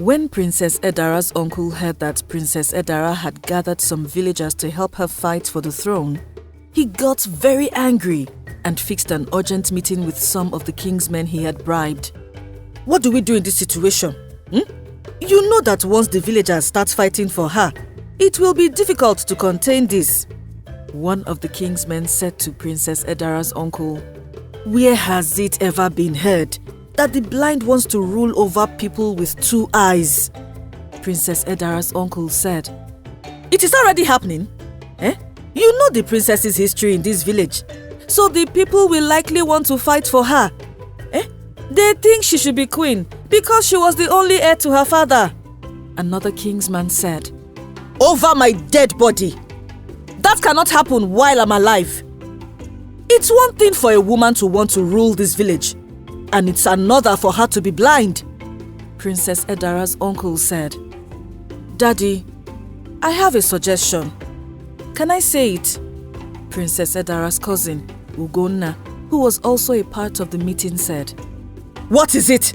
When Princess Edara's uncle heard that Princess Edara had gathered some villagers to help her fight for the throne, he got very angry and fixed an urgent meeting with some of the king's men he had bribed. What do we do in this situation? You know that once the villagers start fighting for her, it will be difficult to contain this. One of the king's men said to Princess Edara's uncle, "Where has it ever been heard that the blind wants to rule over people with 2 eyes?" Princess Edara's uncle said, "It is already happening. You know the princess's history in this village, so the people will likely want to fight for her. They think she should be queen because she was the only heir to her father." Another king's man said, "Over my dead body. That cannot happen while I'm alive. It's one thing for a woman to want to rule this village, and it's another for her to be blind." Princess Edara's uncle said, "Daddy, I have a suggestion. Can I say it?" Princess Edara's cousin, Ugonna, who was also a part of the meeting, said, "What is it?"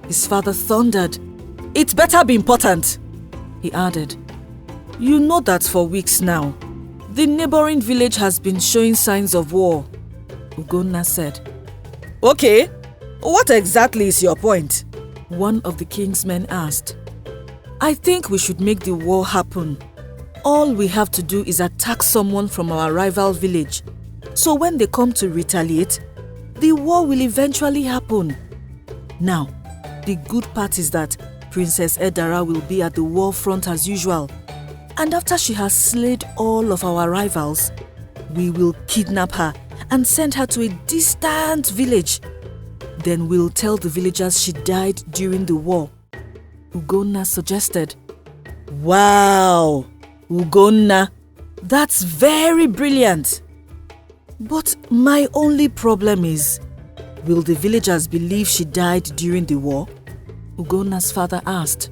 His father thundered, "It better be important." He added, "You know that for weeks now, the neighboring village has been showing signs of war." Ugonna said, "Okay, what exactly is your point?" One of the king's men asked. "I think we should make the war happen. All we have to do is attack someone from our rival village. So when they come to retaliate, the war will eventually happen. Now, the good part is that Princess Edara will be at the war front as usual. And after she has slayed all of our rivals, we will kidnap her and send her to a distant village. Then we'll tell the villagers she died during the war." Ugonna suggested. "Wow, Ugonna, that's very brilliant. But my only problem is, will the villagers believe she died during the war?" Ugonna's father asked.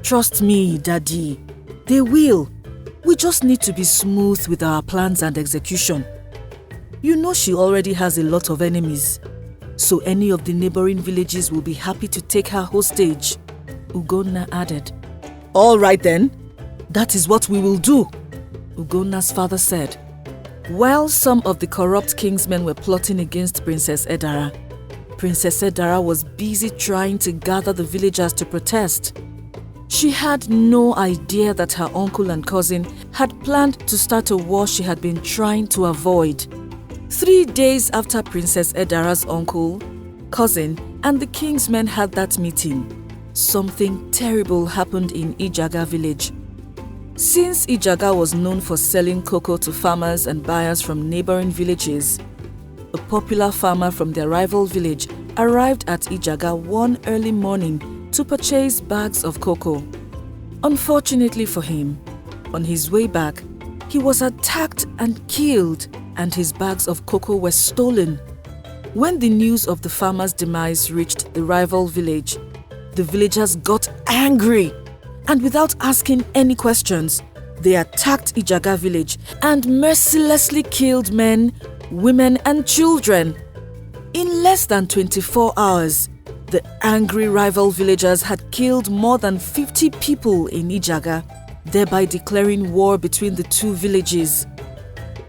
"Trust me, Daddy, they will. We just need to be smooth with our plans and execution. You know she already has a lot of enemies, so any of the neighboring villages will be happy to take her hostage." Ugonna added. "All right then, that is what we will do," Ugonna's father said. While some of the corrupt king's men were plotting against Princess Edara, Princess Edara was busy trying to gather the villagers to protest. She had no idea that her uncle and cousin had planned to start a war she had been trying to avoid. 3 days after Princess Edara's uncle, cousin, and the king's men had that meeting, something terrible happened in Ijaga village. Since Ijaga was known for selling cocoa to farmers and buyers from neighboring villages, a popular farmer from their rival village arrived at Ijaga one early morning to purchase bags of cocoa. Unfortunately for him, on his way back, he was attacked and killed, and his bags of cocoa were stolen. When the news of the farmer's demise reached the rival village, the villagers got angry, and without asking any questions, they attacked Ijaga village and mercilessly killed men, women, and children. In less than 24 hours, the angry rival villagers had killed more than 50 people in Ijaga, thereby declaring war between the two villages.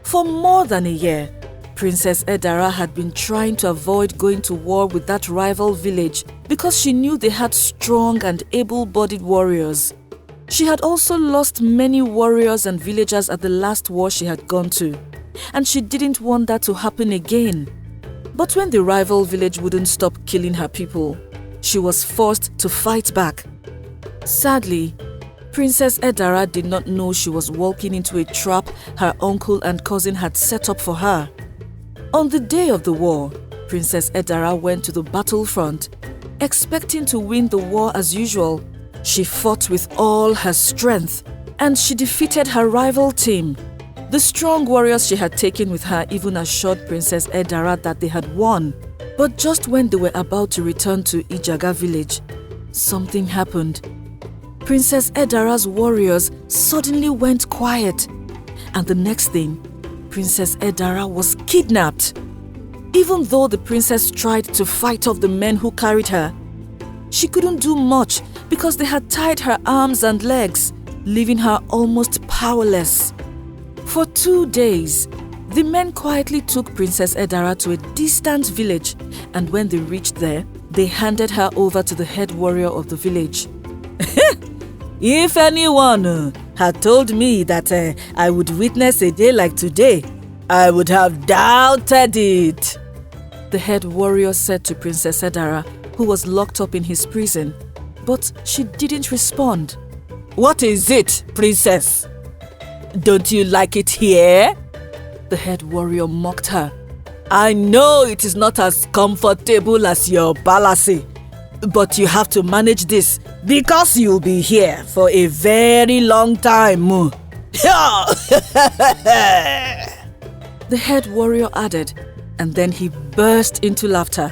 For more than a year, Princess Edara had been trying to avoid going to war with that rival village because she knew they had strong and able-bodied warriors. She had also lost many warriors and villagers at the last war she had gone to, and she didn't want that to happen again. But when the rival village wouldn't stop killing her people, she was forced to fight back. Sadly, Princess Edara did not know she was walking into a trap her uncle and cousin had set up for her. On the day of the war, Princess Edara went to the battlefront, expecting to win the war as usual. She fought with all her strength, and she defeated her rival team. The strong warriors she had taken with her even assured Princess Edara that they had won. But just when they were about to return to Ijaga village, something happened. Princess Edara's warriors suddenly went quiet, and the next thing, Princess Edara was kidnapped. Even though the princess tried to fight off the men who carried her, She couldn't do much because they had tied her arms and legs, leaving her almost powerless. For 2 days, the men quietly took Princess Edara to a distant village, and when they reached there, they handed her over to the head warrior of the village. If anyone had told me that I would witness a day like today, I would have doubted it, the head warrior said to Princess Edara, who was locked up in his prison. But she didn't respond. What is it, princess? Don't you like it here? The head warrior mocked her. I know it is not as comfortable as your palace, but you have to manage this because you'll be here for a very long time. The head warrior added, and then he burst into laughter.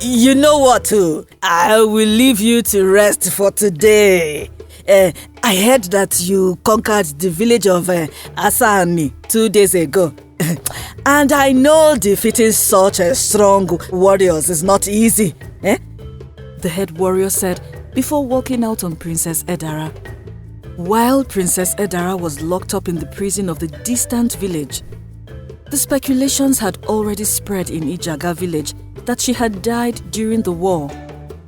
You know what? I will leave you to rest for today. I heard that you conquered the village of Asani 2 days ago. And I know defeating such strong warriors is not easy. The head warrior said before walking out on Princess Edara. While Princess Edara was locked up in the prison of the distant village, the speculations had already spread in Ijaga village that she had died during the war.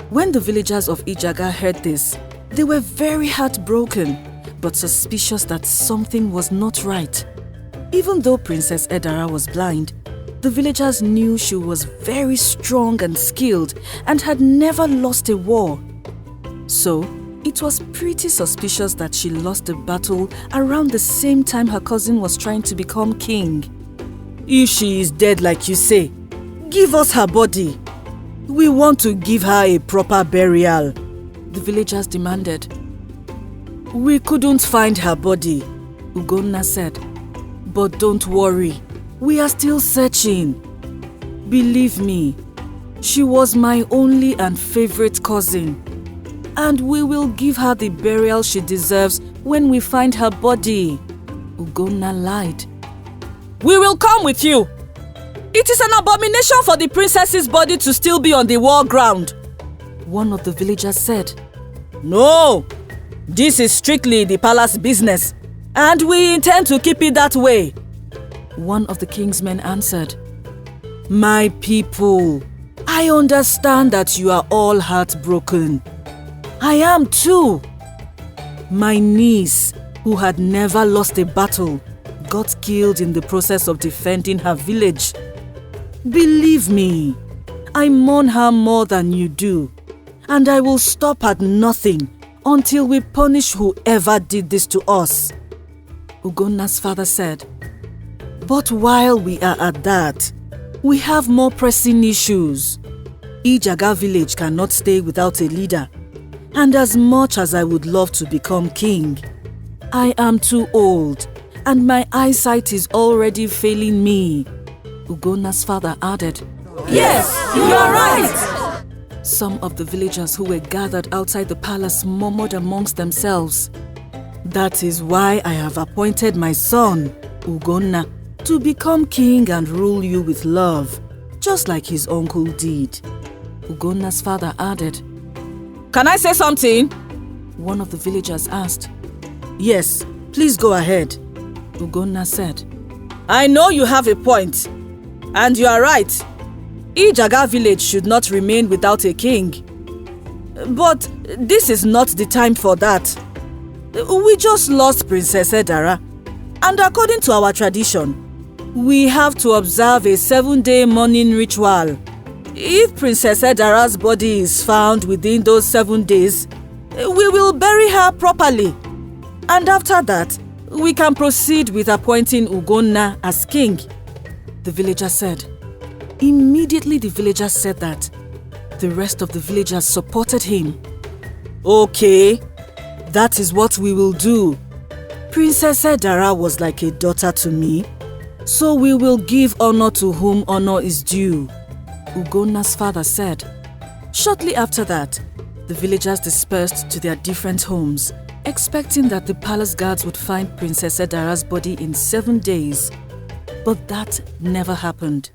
When the villagers of Ijaga heard this, they were very heartbroken, but suspicious that something was not right. Even though Princess Edara was blind, the villagers knew she was very strong and skilled and had never lost a war. So, it was pretty suspicious that she lost the battle around the same time her cousin was trying to become king. If she is dead like you say, give us her body. We want to give her a proper burial, the villagers demanded. We couldn't find her body, Ugonna said. But don't worry, we are still searching. Believe me, she was my only and favorite cousin. And we will give her the burial she deserves when we find her body, Ugonna lied. We will come with you. It is an abomination for the princess's body to still be on the war ground, one of the villagers said. No, this is strictly the palace business, and we intend to keep it that way, one of the king's men answered. My people, I understand that you are all heartbroken. I am too. My niece, who had never lost a battle, got killed in the process of defending her village. Believe me, I mourn her more than you do, and I will stop at nothing until we punish whoever did this to us, Ugonna's father said. But while we are at that, we have more pressing issues. Ijaga village cannot stay without a leader, and as much as I would love to become king, I am too old, and my eyesight is already failing me, Ugonna's father added. Yes, you are right! Some of the villagers who were gathered outside the palace murmured amongst themselves. That is why I have appointed my son, Ugonna, to become king and rule you with love, just like his uncle did, Ugonna's father added. Can I say something? One of the villagers asked. Yes, please go ahead, Ugonna said. I know you have a point, and you are right. Ijaga village should not remain without a king. But this is not the time for that. We just lost Princess Edara, and according to our tradition, we have to observe a 7-day mourning ritual. If Princess Edara's body is found within those 7 days, we will bury her properly. And after that, we can proceed with appointing Ugonna as king, the villager said. Immediately the villager said that. The rest of the villagers supported him. Okay, that is what we will do. Princess Edara was like a daughter to me, so we will give honor to whom honor is due, Ugonna's father said. Shortly after that, the villagers dispersed to their different homes, expecting that the palace guards would find Princess Edara's body in 7 days. But that never happened.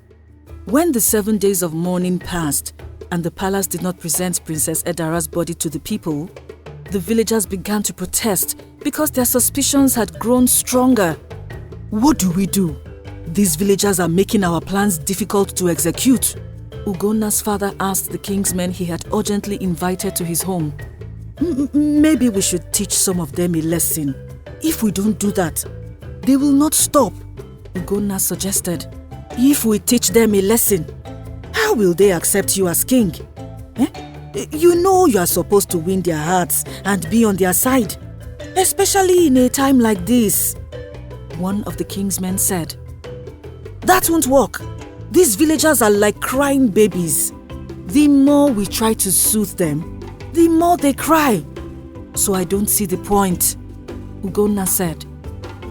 When the 7 days of mourning passed, and the palace did not present Princess Edara's body to the people, the villagers began to protest because their suspicions had grown stronger. What do we do? These villagers are making our plans difficult to execute. Ugonna's father asked the king's men he had urgently invited to his home. Maybe we should teach some of them a lesson. If we don't do that, they will not stop, Ugonna suggested. If we teach them a lesson, how will they accept you as king? You know you are supposed to win their hearts and be on their side, especially in a time like this, one of the king's men said. That won't work. These villagers are like crying babies. The more we try to soothe them, the more they cry. So I don't see the point, Ugonna said.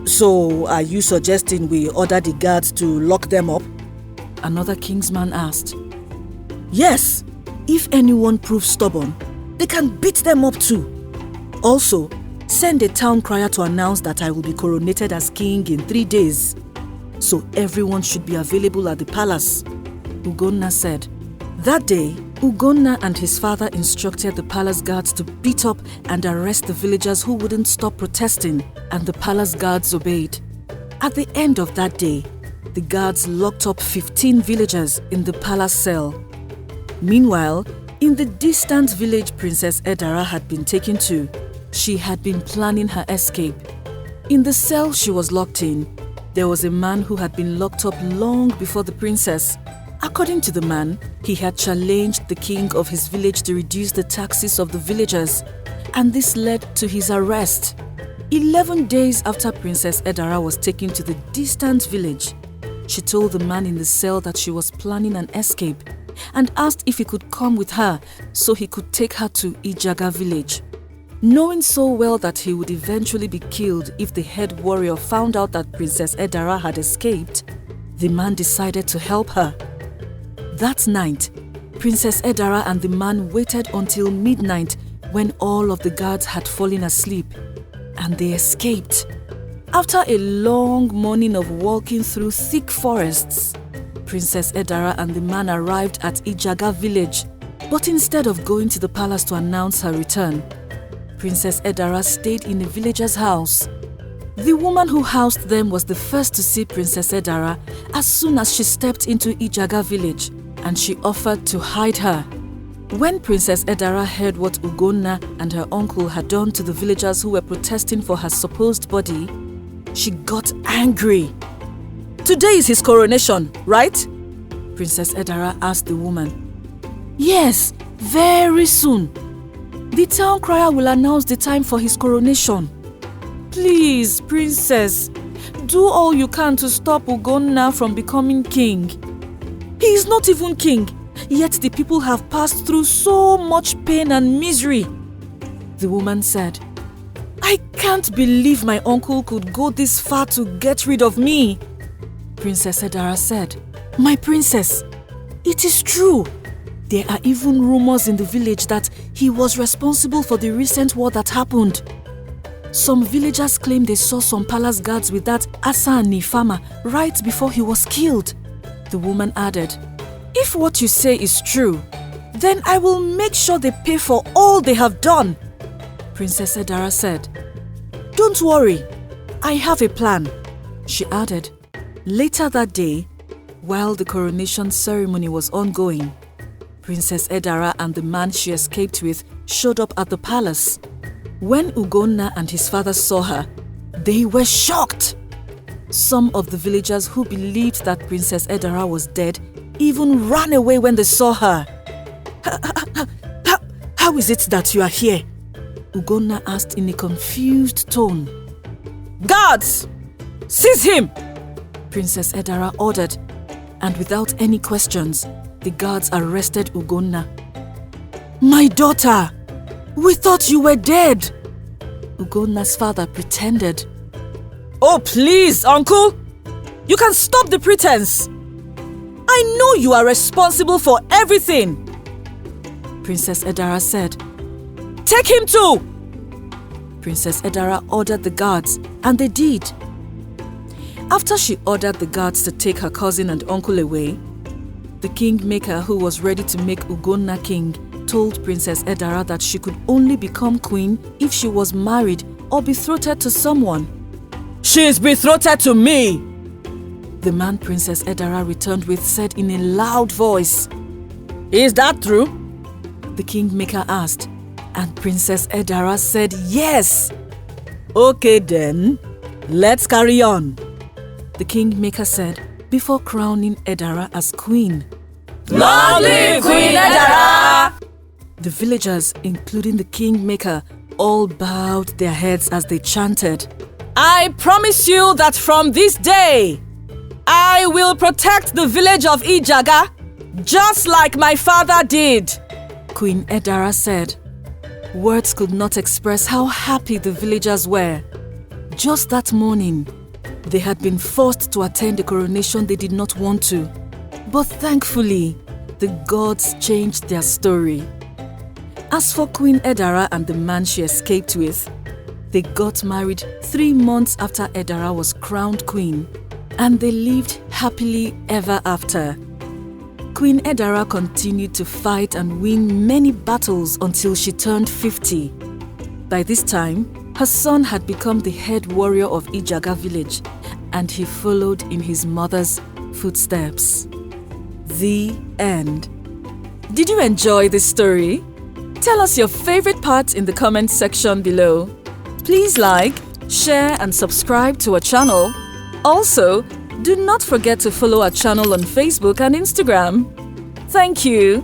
So are you suggesting we order the guards to lock them up? Another king's man asked. Yes, if anyone proves stubborn, they can beat them up too. Also, send a town crier to announce that I will be coronated as king in 3 days. So everyone should be available at the palace, Ugonna said. That day, Ugonna and his father instructed the palace guards to beat up and arrest the villagers who wouldn't stop protesting, and the palace guards obeyed. At the end of that day, the guards locked up 15 villagers in the palace cell. Meanwhile, in the distant village Princess Edara had been taken to, she had been planning her escape. In the cell she was locked in, there was a man who had been locked up long before the princess. According to the man, he had challenged the king of his village to reduce the taxes of the villagers, and this led to his arrest. 11 days after Princess Edara was taken to the distant village, she told the man in the cell that she was planning an escape and asked if he could come with her so he could take her to Ijaga village. Knowing so well that he would eventually be killed if the head warrior found out that Princess Edara had escaped, the man decided to help her. That night, Princess Edara and the man waited until midnight when all of the guards had fallen asleep, and they escaped. After a long morning of walking through thick forests, Princess Edara and the man arrived at Ijaga village, but instead of going to the palace to announce her return, Princess Edara stayed in a villager's house. The woman who housed them was the first to see Princess Edara as soon as she stepped into Ijaga village, and she offered to hide her. When Princess Edara heard what Ugonna and her uncle had done to the villagers who were protesting for her supposed body, she got angry. Today is his coronation, right? Princess Edara asked the woman. Yes, very soon. The town crier will announce the time for his coronation. Please, princess, do all you can to stop Ugonna from becoming king. He is not even king, yet the people have passed through so much pain and misery, the woman said. I can't believe my uncle could go this far to get rid of me, Princess Edara said. My princess, it is true. There are even rumors in the village that he was responsible for the recent war that happened. Some villagers claim they saw some palace guards with that Asani farmer right before he was killed, the woman added. If what you say is true, then I will make sure they pay for all they have done, Princess Edara said. Don't worry, I have a plan, she added. Later that day, while the coronation ceremony was ongoing, Princess Edara and the man she escaped with showed up at the palace. When Ugonna and his father saw her, they were shocked. Some of the villagers who believed that Princess Edara was dead even ran away when they saw her. How is it that you are here? Ugonna asked in a confused tone. Guards! Seize him! Princess Edara ordered, and without any questions, the guards arrested Ugonna. My daughter! We thought you were dead! Ugonna's father pretended. Oh please, uncle! You can stop the pretense! I know you are responsible for everything! Princess Edara said. Take him too! Princess Edara ordered the guards, and they did. After she ordered the guards to take her cousin and uncle away, the The kingmaker, who was ready to make Ugonna king, told Princess Edara that she could only become queen if she was married or betrothed to someone. She is betrothed to me! The man Princess Edara returned with said in a loud voice. Is that true? The kingmaker asked, and Princess Edara said yes. Okay then, let's carry on, the kingmaker said before crowning Edara as queen. Long live Queen Edara! The villagers, including the kingmaker, all bowed their heads as they chanted, I promise you that from this day, I will protect the village of Ijaga, just like my father did, Queen Edara said. Words could not express how happy the villagers were. Just that morning, they had been forced to attend a coronation they did not want to. But thankfully, the gods changed their story. As for Queen Edara and the man she escaped with, they got married 3 months after Edara was crowned queen, and they lived happily ever after. Queen Edara continued to fight and win many battles until she turned 50. By this time, her son had become the head warrior of Ijaga village, and he followed in his mother's footsteps. The end. Did you enjoy this story? Tell us your favorite part in the comment section below. Please like, share and subscribe to our channel. Also, do not forget to follow our channel on Facebook and Instagram. Thank you.